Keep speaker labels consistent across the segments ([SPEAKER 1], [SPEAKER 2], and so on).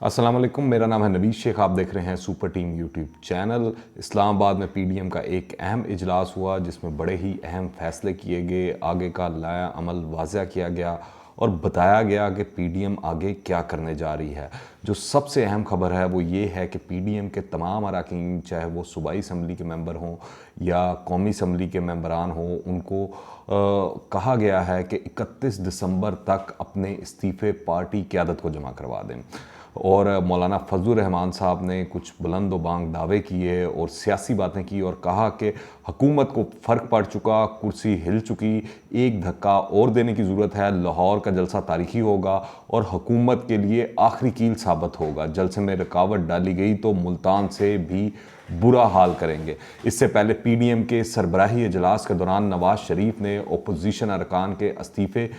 [SPEAKER 1] अस्सलाम वालेकुम, मेरा नाम है नवीद शेख। आप देख रहे हैं super team YouTube channel. Islamabad में पीडीएम का एक अहम इजलास हुआ जिसमें बड़े ही अहम फैसले किए गए, आगे का लाया अमल वाज़ा किया गया और बताया गया कि पीडीएम आगे क्या करने जा रही है। जो सबसे अहम खबर है वो ये है कि पीडीएम के तमाम अरकान, चाहे वो सूबाई असम्बली के मेंबर हों या कौमी असम्बली के मेंबरान हों, उनको कहा गया है कि 31 दिसंबर तक अपने इस्तीफ़े पार्टी क़यादत को जमा करवा दें। और मौलाना फजलुर रहमान साहब ने कुछ बुलंद व बांग दावे किए और सियासी बातें की और कहा कि हुकूमत को फ़र्क पड़ चुका, कुर्सी हिल चुकी, एक धक्का और देने की ज़रूरत है। लाहौर का जलसा तारीखी होगा और हुकूमत के लिए आखिरी कील साबित होगा। जलसे में रुकावट डाली गई तो मुल्तान से भी बुरा हाल करेंगे। इससे पहले पीडीएम के सरबराही इजलास के दौरान नवाज शरीफ ने अपोजिशन अरकान के इस्तीफ़े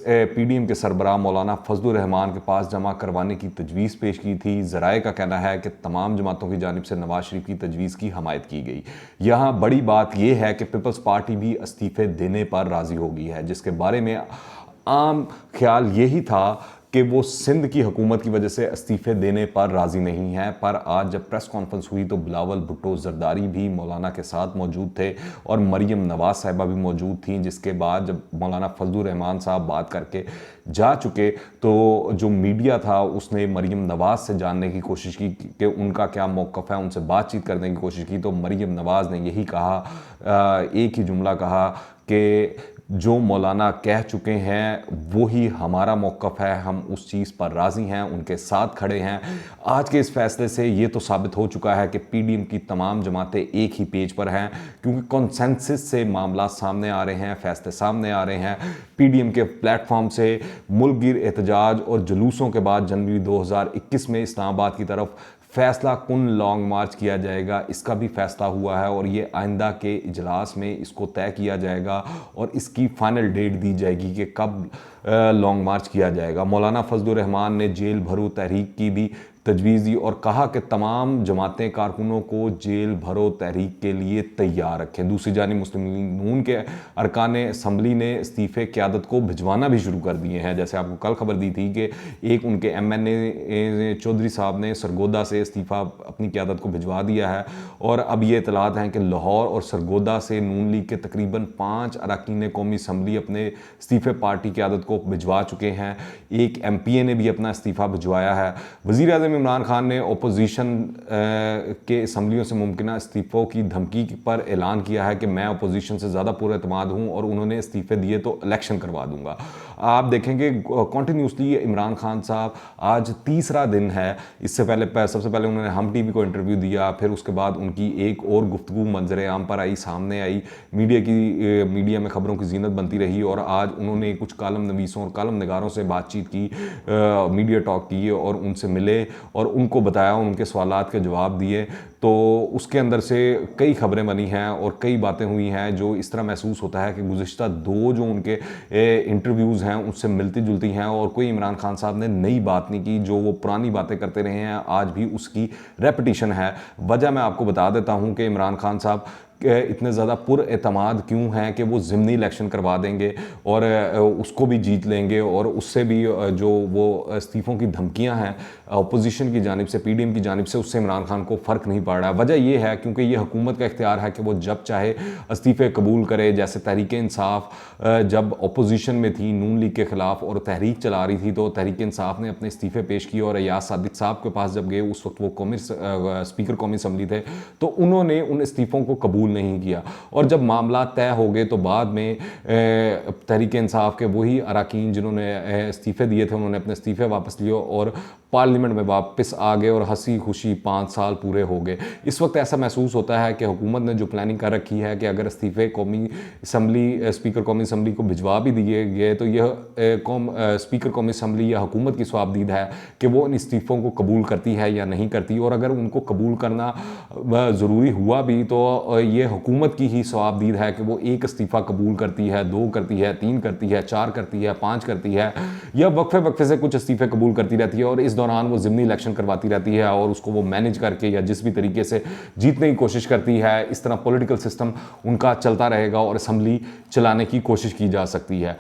[SPEAKER 1] पीडीएम के सरबराह मौलाना फजलुर रहमान के पास जमा करवाने की तजवीज़ पेश की थी। ज़राए का कहना है कि तमाम जमातों की जानिब से नवाज शरीफ की तजवीज़ की हमायत की गई। यहाँ बड़ी बात यह है कि पीपल्स पार्टी भी इस्तीफ़े देने पर राज़ी हो गई है, जिसके बारे में आम ख्याल यही था कि वो सिंध की हुकूमत की वजह से इस्तीफ़े देने पर राज़ी नहीं है। पर आज जब प्रेस कॉन्फ्रेंस हुई तो बिलावल भुट्टो जरदारी भी मौलाना के साथ मौजूद थे और मरीम नवाज साहिबा भी मौजूद थी। जिसके बाद जब मौलाना फजलुर रहमान साहब बात करके जा चुके तो जो मीडिया था उसने मरीम नवाज से जानने की कोशिश की कि उनका क्या मौक़िफ़ है, उनसे बातचीत करने की कोशिश की तो मरीम नवाज ने यही कहा, एक ही जुमला कहा कि जो मौलाना कह चुके हैं वो ही हमारा मौक़िफ़ है, हम उस चीज़ पर राज़ी हैं, उनके साथ खड़े हैं। आज के इस फैसले से ये तो साबित हो चुका है कि पीडीएम की तमाम जमातें एक ही पेज पर हैं, क्योंकि कॉन्सेंसस से मामला सामने आ रहे हैं, फैसले सामने आ रहे हैं। पीडीएम के प्लेटफॉर्म से मुल्कगिर एहतजाज और जुलूसों के बाद जनवरी 2021 में इस्लामाबाद की तरफ फैसला कुन लॉन्ग मार्च किया जाएगा, इसका भी फैसला हुआ है और ये आइंदा के इजलास में इसको तय किया जाएगा और इसकी फाइनल डेट दी जाएगी कि कब लॉन्ग मार्च किया जाएगा। मौलाना फजलुर रहमान ने जेल भरो तहरीक की भी तजवीज़ दी और कहा कि तमाम जमातें कारकुनों को जेल भरो तहरीक के लिए तैयार रखें। दूसरी जानिब मुस्लिम लीग नून के अरकान असम्बली ने इस्तीफ़े क़यादत को भिजवाना भी शुरू कर दिए हैं। जैसे आपको कल खबर दी थी कि एक उनके एमएनए चौधरी साहब ने सरगोदा से इस्तीफ़ा अपनी क़यादत को भिजवा दिया है और अब ये इतलात हैं कि लाहौर और सरगोदा से नून लीग के तकरीबन 5 अरकान कौमी असम्बली अपने इस्तीफ़े पार्टी क़यादत को भिजवा चुके हैं। एक एमपीए ने भी अपना इस्तीफ़ा भिजवाया है। वज़ीर आज़म इमरान खान ने अपोजिशन के असम्बलियों से मुमकिन इस्तीफ़ों की धमकी पर ऐलान किया है कि मैं अपोजिशन से ज़्यादा पुरएतमाद हूँ और उन्होंने इस्तीफ़े दिए तो इलेक्शन करवा दूंगा। आप देखेंगे कॉन्टीन्यूसली इमरान खान साहब आज तीसरा दिन है। इससे पहले सबसे पहले उन्होंने हम टीवी को इंटरव्यू दिया, फिर उसके बाद उनकी एक और गुफ्तगू मंजर आम पर आई, सामने आई, मीडिया में खबरों की जीनत बनती रही और आज उन्होंने कुछ कालम नवीसों और कालम निगारों से बातचीत की, मीडिया टॉक की और उनसे मिले और उनको बताया, उनके सवालात के जवाब दिए। तो उसके अंदर से कई खबरें बनी हैं और कई बातें हुई हैं जो इस तरह महसूस होता है कि गुज़िश्ता 2 जो उनके इंटरव्यूज़ हैं उससे मिलती जुलती हैं और कोई इमरान खान साहब ने नई बात नहीं की। जो वो पुरानी बातें करते रहे हैं आज भी उसकी रेपिटिशन है। वजह मैं आपको बता देता हूँ कि इमरान खान साहब इतने ज़्यादा पुरएतमाद क्यों हैं कि वो ज़िमनी इलेक्शन करवा देंगे और उसको भी जीत लेंगे और उससे भी जो वो इस्तीफ़ों की धमकियां हैं अपोजिशन की जानिब से, पीडीएम की जानिब से, उससे इमरान खान को फ़र्क नहीं पड़ रहा है। वजह ये है क्योंकि ये हुकूमत का इख्तियार है कि वो जब चाहे इस्तीफ़े कबूल करे। जैसे तहरीक इंसाफ जब अपोजिशन में थी नून लीग के ख़िलाफ़ और तहरीक चला रही थी तो तहरीक इंसाफ ने अपने इस्तीफ़े पेश किए और अय्याज सादिक साहब के पास जब गए, उस वक्त वो स्पीकर कौमी असम्बली थे, तो उन्होंने उन इस्तीफ़ों को कबूल नहीं किया और जब मामला तय हो गए तो बाद में तहरीक इंसाफ के वही अरकान जिन्होंने इस्तीफ़े दिए थे उन्होंने अपने इस्तीफ़े वापस लिए और पार्लियामेंट में वापस आ गए और हंसी खुशी 5 साल पूरे हो गए। इस वक्त ऐसा महसूस होता है कि हुकूमत ने जो प्लानिंग कर रखी है कि अगर इस्तीफ़े कौमी असम्बली, स्पीकर कौमी असम्बली को भिजवा भी दिए गए तो यह स्पीकर कौमी असम्बली या हुकूमत की स्वाबदीद है कि वो इन इस्तीफ़ों को कबूल करती है या नहीं करती। और अगर उनको कबूल करना ज़रूरी हुआ भी तो ये हुकूमत की ही सवाबदीद है कि वो एक इस्तीफ़ा कबूल करती है, 2 करती है, 3 करती है, 4 करती है, 5 करती है, या वक्फे वक्फे से कुछ इस्तीफ़े कबूल करती रहती है और इस दौरान वो ज़िमनी इलेक्शन करवाती रहती है और उसको वो मैनेज करके या जिस भी तरीके से जीतने की कोशिश करती है, इस तरह पॉलिटिकल सिस्टम उनका चलता रहेगा और असम्बली चलाने की कोशिश की जा सकती है।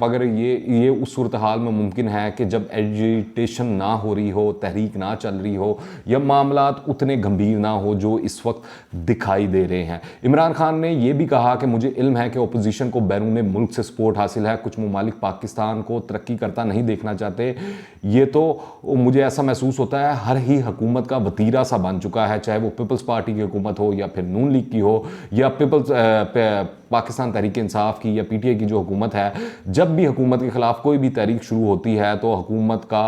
[SPEAKER 1] मगर ये उस सूरत हाल में मुमकिन है कि जब एजिटेशन ना हो रही हो, तहरीक ना चल रही हो या मामलात उतने गंभीर ना हो जो इस वक्त दिखाई दे रहे हैं। इमरान खान ने यह भी कहा कि मुझे इल्म है कि अपोजिशन को बैरून मुल्क से सपोर्ट हासिल है, कुछ ममालिक पाकिस्तान को तरक्की करता नहीं देखना चाहते। ये तो मुझे ऐसा महसूस होता है हर ही हुकूमत का वतीरा सा बन चुका है, चाहे वो पीपल्स पार्टी की हुकूमत हो या फिर नून लीग की हो या पाकिस्तान तहरीक इंसाफ की या पीटीआई की जो हुकूमत है। जब भी हुकूमत के ख़िलाफ़ कोई भी तहरीक शुरू होती है तो हुकूमत का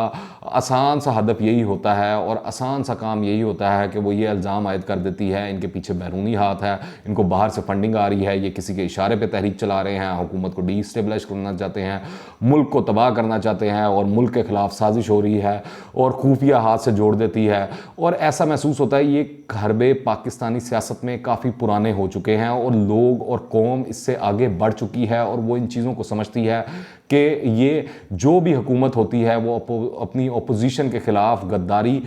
[SPEAKER 1] आसान सा हदफ यही होता है और आसान सा काम यही होता है कि वो ये इल्ज़ाम आयद कर देती है इनके पीछे बैरूनी हाथ है, इनको बाहर से फंडिंग आ रही है, ये किसी के इशारे पे तहरीक चला रहे हैं, हुकूमत को डीस्टेबलाइज करना चाहते हैं, मुल्क को तबाह करना चाहते हैं और मुल्क के ख़िलाफ़ साजिश हो रही है और खुफिया हाथ से जोड़ देती है। और ऐसा महसूस होता है ये हरबे पाकिस्तानी सियासत में काफ़ी पुराने हो चुके हैं और लोग और कौम इससे आगे बढ़ चुकी है और वो इन चीज़ों को समझती है कि ये जो भी हुकूमत होती है वो अपनी अपोजिशन के ख़िलाफ़ गद्दारी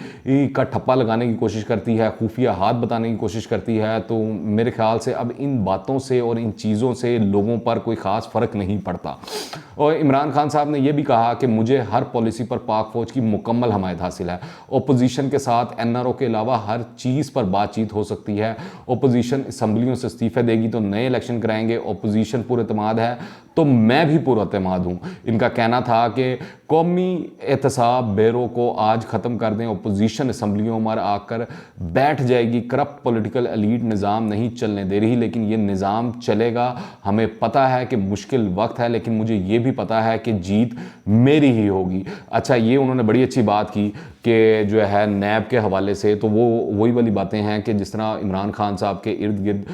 [SPEAKER 1] का ठप्पा लगाने की कोशिश करती है, खुफिया हाथ बताने की कोशिश करती है। तो मेरे ख्याल से अब इन बातों से और इन चीज़ों से लोगों पर कोई ख़ास फ़र्क नहीं पड़ता। और इमरान खान साहब ने यह भी कहा कि मुझे हर पॉलिसी पर पाक फ़ौज की मुकम्मल हमायत हासिल है। अपोजिशन के साथ एनआरओ के अलावा हर चीज़ पर बातचीत हो सकती है। अपोजिशन असम्बलियों से इस्तीफ़े देगी तो नए इलेक्शन कराएंगे। अपोजिशन पुरएतमाद है तो मैं भी पुरएतमाद हूँ। इनका कहना था कि कौमी एहतसाब ब्यूरो को आज ख़त्म कर दें, अपोजिशन असम्बलियों में आकर बैठ जाएगी। करप्ट पॉलिटिकल एलीट निज़ाम नहीं चलने दे रही, लेकिन ये निज़ाम चलेगा। हमें पता है कि मुश्किल वक्त है, लेकिन मुझे ये भी पता है कि जीत मेरी ही होगी। अच्छा, ये उन्होंने बड़ी अच्छी बात की कि जो है नैब के हवाले से, तो वो वही वाली बातें हैं कि जिस तरह इमरान खान साहब के इर्द गिर्द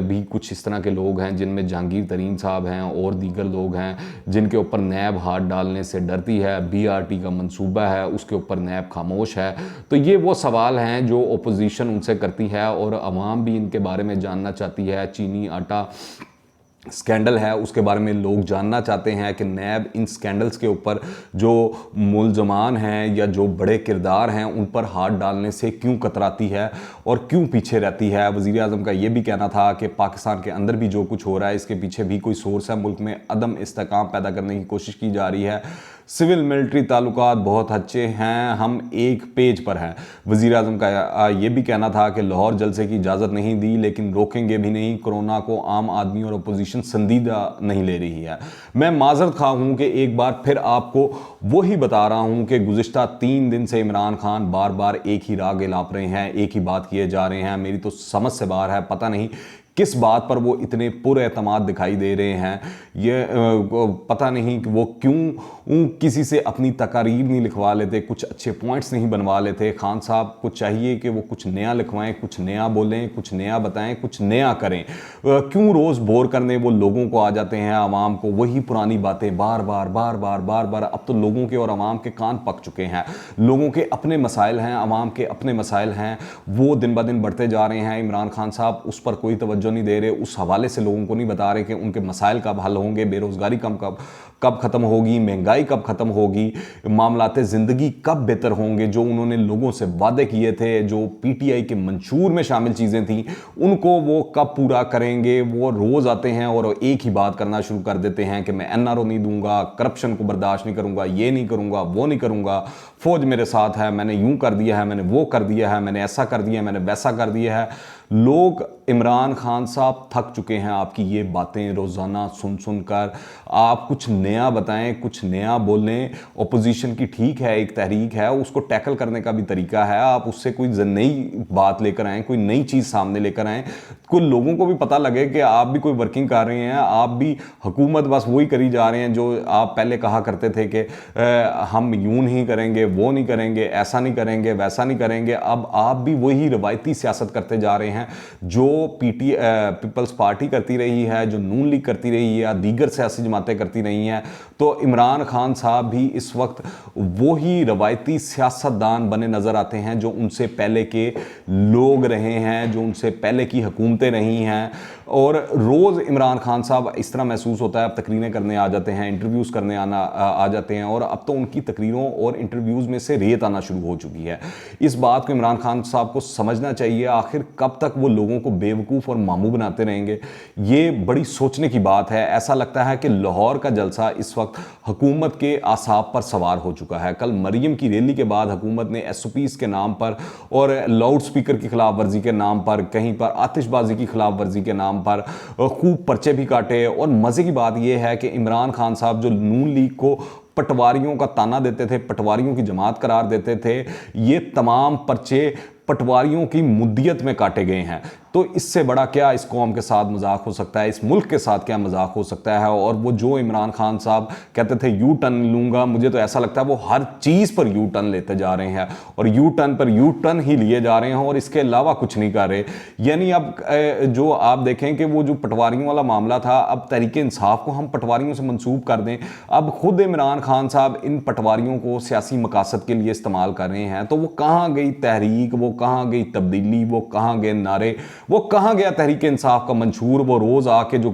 [SPEAKER 1] भी कुछ इस तरह के लोग हैं जिनमें जहांगीर तरीन साहब हैं और दीगर लोग हैं जिनके ऊपर नैब हाथ डालने से डरती है। बीआरटी का मंसूबा है, उसके ऊपर नैब खामोश है। तो ये वो सवाल हैं जो अपोजिशन उनसे करती है और अवाम भी इनके बारे में जानना चाहती है। चीनी आटा स्कैंडल है, उसके बारे में लोग जानना चाहते हैं कि नैब इन स्कैंडल्स के ऊपर जो मुलजमान हैं या जो बड़े किरदार हैं उन पर हाथ डालने से क्यों कतराती है और क्यों पीछे रहती है। वज़ीर आज़म का ये भी कहना था कि पाकिस्तान के अंदर भी जो कुछ हो रहा है इसके पीछे भी कोई सोर्स है, मुल्क में अदम इस्तेकाम पैदा करने की कोशिश की जा रही है। सिविल मिलिट्री ताल्लुकात बहुत अच्छे हैं, हम एक पेज पर हैं। वज़ीर आज़म का ये भी कहना था कि लाहौर जलसे की इजाज़त नहीं दी लेकिन रोकेंगे भी नहीं। कोरोना को आम आदमी और अपोजिशन संजीदा नहीं ले रही है। मैं माजरत खा हूँ कि एक बार फिर आपको वही बता रहा हूँ कि गुज़िश्ता 3 दिन से इमरान खान बार बार एक ही राग गिलाप रहे हैं, एक ही बात किए जा रहे हैं। मेरी तो समझ से बाहर है, पता नहीं किस बात पर वो इतने पुरएतमाद दिखाई दे रहे हैं। ये पता नहीं कि वो क्यों किसी से अपनी तकारीर नहीं लिखवा लेते, कुछ अच्छे पॉइंट्स नहीं बनवा लेते। खान साहब को चाहिए कि वो कुछ नया लिखवाएं, कुछ नया बोलें, कुछ नया बताएं, कुछ नया करें। क्यों रोज़ बोर करने वो लोगों को आ जाते हैं, आवाम को वही पुरानी बातें बार बार बार बार बार बार। अब तो लोगों के और आवाम के कान पक चुके हैं। लोगों के अपने मसाइल हैं, आवाम के अपने मसाइल हैं, वो दिन ब दिन बढ़ते जा रहे हैं। इमरान खान साहब उस पर कोई तवज्जो नहीं दे रहे, उस हवाले से लोगों को नहीं बता रहे कि उनके मसाइल कब हल होंगे, बेरोजगारी कब खत्म होगी, महंगाई कब खत्म होगी, मामलाते ज़िंदगी कब बेहतर होंगे। जो उन्होंने लोगों से वादे किए थे, जो पीटीआई के मंशूर में शामिल चीज़ें थी, उनको वो कब पूरा करेंगे। वो रोज़ आते हैं और एक ही बात करना शुरू कर देते हैं कि मैं एनआरओ नहीं दूंगा, करप्शन को बर्दाश्त नहीं करूंगा, ये नहीं करूंगा, वो नहीं करूंगा, फौज मेरे साथ है, मैंने यूं कर दिया है, मैंने वो कर दिया है, मैंने ऐसा कर दिया है, मैंने वैसा कर दिया है। लोग इमरान खान साहब थक चुके हैं आपकी ये बातें रोज़ाना सुन सुन कर। आप कुछ नया बताएं, कुछ नया बोलें। अपोजिशन की ठीक है, एक तहरीक है, उसको टैकल करने का भी तरीका है। आप उससे कोई नई बात लेकर आएँ, कोई नई चीज़ सामने लेकर आएँ, कोई लोगों को भी पता लगे कि आप भी कोई वर्किंग कर रहे हैं, आप भी हुकूमत बस वही करी जा रहे हैं जो आप पहले कहा करते थे कि हम यूं नहीं करेंगे, वो नहीं करेंगे, ऐसा नहीं करेंगे, वैसा नहीं करेंगे। अब आप भी वही रवायती सियासत करते जा रहे हैं। जो पीपल्स पार्टी करती रही है, जो नून लीग करती रही है या दीगर सियासी जमातें करती रही हैं, तो इमरान खान साहब भी इस वक्त वो ही रवायती सियासतदान बने नज़र आते हैं जो उनसे पहले के लोग रहे हैं, जो उनसे पहले की हुकूमतें रही हैं। और रोज़ इमरान खान साहब इस तरह महसूस होता है, अब तकरीरें करने आ जाते हैं, इंटरव्यूज़ करने आ जाते हैं, और अब तो उनकी तकरीरों और इंटरव्यूज़ में से रेत आना शुरू हो चुकी है। इस बात को इमरान खान साहब को समझना चाहिए, आखिर कब तक वो लोगों को बेवकूफ़ और मामू बनाते रहेंगे। ये बड़ी सोचने की बात है। ऐसा लगता है कि लाहौर का जलसा इस वक्त हुकूमत के आसाब पर सवार हो चुका है। कल मरियम की रैली के बाद हुकूमत ने SOPs के नाम पर और लाउड स्पीकर की खिलाफ वर्जी के नाम पर, कहीं पर आतिशबाजी की खिलाफ वर्जी के नाम पर खूब पर्चे भी काटे। और मज़े की बात यह है कि इमरान खान साहब जो नून लीग को पटवारियों का ताना देते थे, पटवारियों की जमात करार देते थे, ये तमाम पर्चे पटवारियों की मुद्दियत में काटे गए हैं। तो इससे बड़ा क्या इस कौम के साथ मजाक हो सकता है, इस मुल्क के साथ क्या मजाक हो सकता है। और वो जो इमरान खान साहब कहते थे यू टर्न लूँगा, मुझे तो ऐसा लगता है वो हर चीज़ पर यू टर्न लेते जा रहे हैं, और यू टर्न पर यू टर्न ही लिए जा रहे हैं, और इसके अलावा कुछ नहीं कर रहे। यानी अब जो आप देखें कि वो जो पटवारियों वाला मामला था, अब तहरीक इंसाफ को हम पटवारियों से मंसूब कर दें। अब खुद इमरान खान साहब इन पटवारियों को सियासी मकासद के लिए इस्तेमाल कर रहे हैं। तो वो कहाँ गई तहरीक, वो कहाँ गई तब्दीली, वो कहाँ गए नारे, वो कहाँ गया तहरीक इंसाफ का मंशूर। वो रोज़ आके जो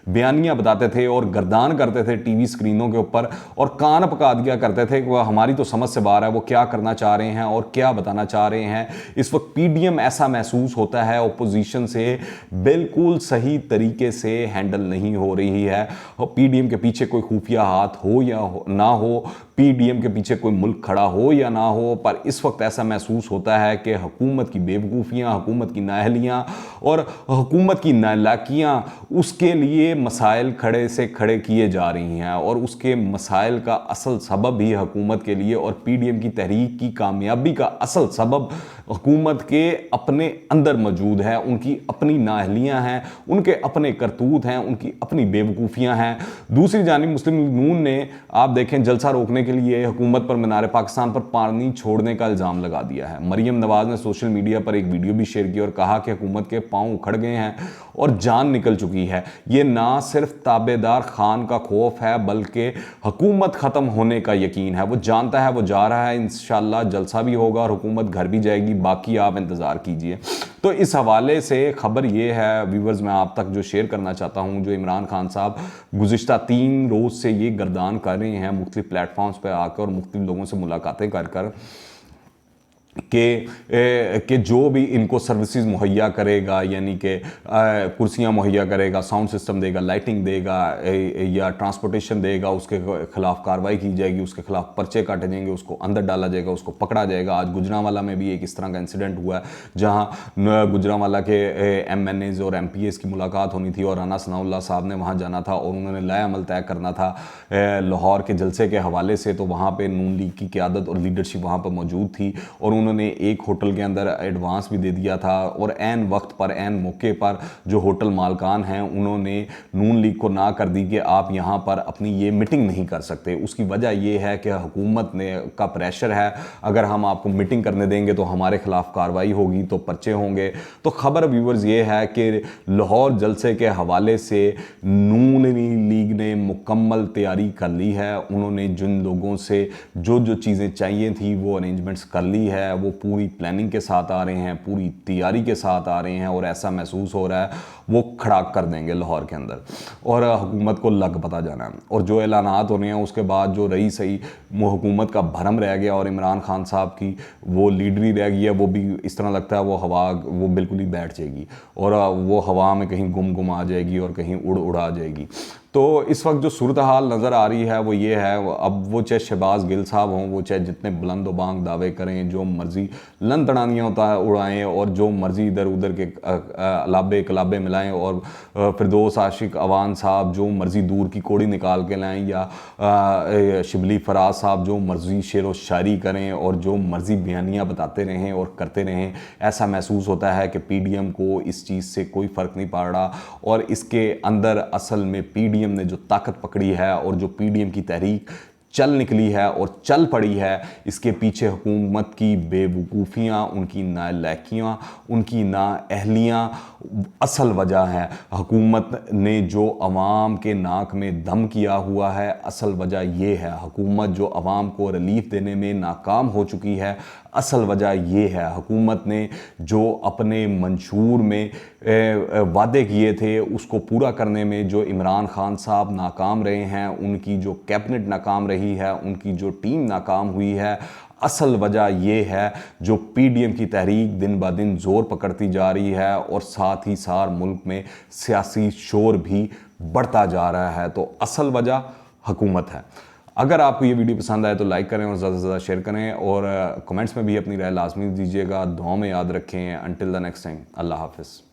[SPEAKER 1] बयानियाँ बताते थे और गर्दान करते थे टीवी स्क्रीनों के ऊपर, और कान पका दिया करते थे कि वह हमारी तो समझ से बाहर है, वो क्या करना चाह रहे हैं और क्या बताना चाह रहे हैं। इस वक्त PDM ऐसा महसूस होता है अपोजिशन से बिल्कुल सही तरीके से हैंडल नहीं हो रही है। और PDM के पीछे कोई खुफिया हाथ हो या ना हो, PDM के पीछे कोई मुल्क खड़ा हो या ना हो, पर इस वक्त ऐसा महसूस होता है कि हुकूमत की बेवकूफ़ियाँ, हुकूमत की नाअहलियाँ और हुकूमत की नालाकियाँ उसके लिए मसाइल खड़े से खड़े किए जा रही हैं। और उसके मसाइल का असल सबब ही हुकूमत के लिए और PDM की तहरीक की कामयाबी का असल सबब हुकूमत के अपने अंदर मौजूद है। उनकी अपनी नाअहलियाँ हैं, उनके अपने करतूत हैं, उनकी अपनी बेवकूफ़ियाँ हैं। दूसरी जानिब मुस्लिम लीग नून ने आप देखें जलसा रोकने के लिए हुकूमत पर मीनार पाकिस्तान पर पानी छोड़ने का इल्ज़ाम लगा दिया है। मरियम नवाज़ ने सोशल मीडिया पर एक वीडियो भी शेयर की और कहा कि हुकूमत के पाँव उखड़ गए हैं और जान निकल चुकी है। ये ना सिर्फ ताबेदार खान का खौफ है बल्कि हुकूमत ख़त्म होने का यकीन है। वो जानता है वो जा रहा है, इंशाल्लाह जलसा भी होगा और हुकूमत घर भी जाएगी, बाकी आप इंतज़ार कीजिए। तो इस हवाले से खबर ये है व्यूवर्स, मैं आप तक जो शेयर करना चाहता हूँ, जो इमरान खान साहब गुज़िश्ता 3 रोज़ से ये गर्दान कर रहे हैं मुख्तलिफ प्लेटफॉर्म्स पर आकर और मुख्तलिफ लोगों से मुलाकातें कर कर कि जो भी इनको सर्विसेज मुहैया करेगा, यानी कि कुर्सियाँ मुहैया करेगा, साउंड सिस्टम देगा, लाइटिंग देगा या ट्रांसपोर्टेशन देगा, उसके खिलाफ कार्रवाई की जाएगी, उसके खिलाफ पर्चे काटे जाएंगे, उसको अंदर डाला जाएगा, उसको पकड़ा जाएगा। आज गुजरांवाला में भी एक इस तरह का इंसिडेंट हुआ है जहाँ गुजरांवाला के MNAs और MPAs की मुलाकात होनी थी और राना सनाउल्लाह साहब ने वहाँ जाना था और उन्होंने लाएअमल तय करना था लाहौर के जलसे के हवाले से। तो वहाँ पर नून लीग की क़यादत और लीडरशिप वहाँ पर मौजूद थी और उन्होंने एक होटल के अंदर एडवांस भी दे दिया था। और ऐन वक्त पर, ऐन मौके पर जो होटल मालकान हैं उन्होंने नून लीग को ना कर दी कि आप यहाँ पर अपनी ये मीटिंग नहीं कर सकते। उसकी वजह ये है कि हुकूमत ने का प्रेशर है, अगर हम आपको मीटिंग करने देंगे तो हमारे खिलाफ कार्रवाई होगी, तो पर्चे होंगे। तो खबर व्यूवर्स ये है कि लाहौर जलसे के हवाले से नून लीग ने मुकम्मल तैयारी कर ली है। उन्होंने जिन लोगों से जो जो चीज़ें चाहिए थी वो अरेंजमेंट्स कर ली है, वो पूरी प्लानिंग के साथ आ रहे हैं, पूरी तैयारी के साथ आ रहे हैं और ऐसा महसूस हो रहा है वो खड़ा कर देंगे लाहौर के अंदर और हुकूमत को लग पता जाना है। और जो ऐलानात हो रहे हैं उसके बाद जो रही सही हुकूमत का भरम रह गया और इमरान खान साहब की वो लीडरी रह गई है, वो भी इस तरह लगता है वो हवा वो बिल्कुल ही बैठ जाएगी और वो हवा में कहीं गुम आ जाएगी और कहीं उड़ा जाएगी। तो इस वक्त जो सूरत हाल नज़र आ रही है वो ये है, अब वो चाहे शहबाज गिल साहब हों, वो चाहे जितने बुलंद बांग दावे करें, जो मर्ज़ी लन तड़ानियाँ उड़ाएँ और जो मर्ज़ी इधर उधर के अलाबे कलाबे मिलाएं और फिरदौस आशिक अवान साहब जो मर्ज़ी दूर की कोड़ी निकाल के लाएं या शिबली फराज साहब जो मर्ज़ी शेर व शायरी करें और जो मर्ज़ी बयानियाँ बताते रहें और करते रहें, ऐसा महसूस होता है कि PDM को इस चीज़ से कोई फ़र्क नहीं पड़ रहा। और इसके अंदर असल में PDM ने जो ताकत पकड़ी है और जो PDM की तहरीक चल निकली है और चल पड़ी है, इसके पीछे हुकूमत की बेवकूफ़ियाँ, उनकी नालायकियाँ, उनकी नाअहलियाँ असल वजह है। हुकूमत ने जो अवाम के नाक में दम किया हुआ है, असल वजह ये है। हुकूमत जो अवाम को रिलीफ देने में नाकाम हो चुकी है, असल वजह ये है। हुकूमत ने जो अपने मंशूर में वादे किए थे उसको पूरा करने में जो इमरान खान साहब नाकाम रहे हैं, उनकी जो कैबिनेट नाकाम रही है, उनकी जो टीम नाकाम हुई है, असल वजह ये है जो पीडीएम की तहरीक दिन ब दिन ज़ोर पकड़ती जा रही है और साथ ही साथ मुल्क में सियासी शोर भी बढ़ता जा रहा है। तो असल वजह हुकूमत है। अगर आपको ये वीडियो पसंद आए तो लाइक करें और ज़्यादा से ज़्यादा शेयर करें और कमेंट्स में भी अपनी राय लाजमी दीजिएगा। दुआ में याद रखें। अंटिल द नेक्स्ट टाइम, अल्लाह हाफिज़।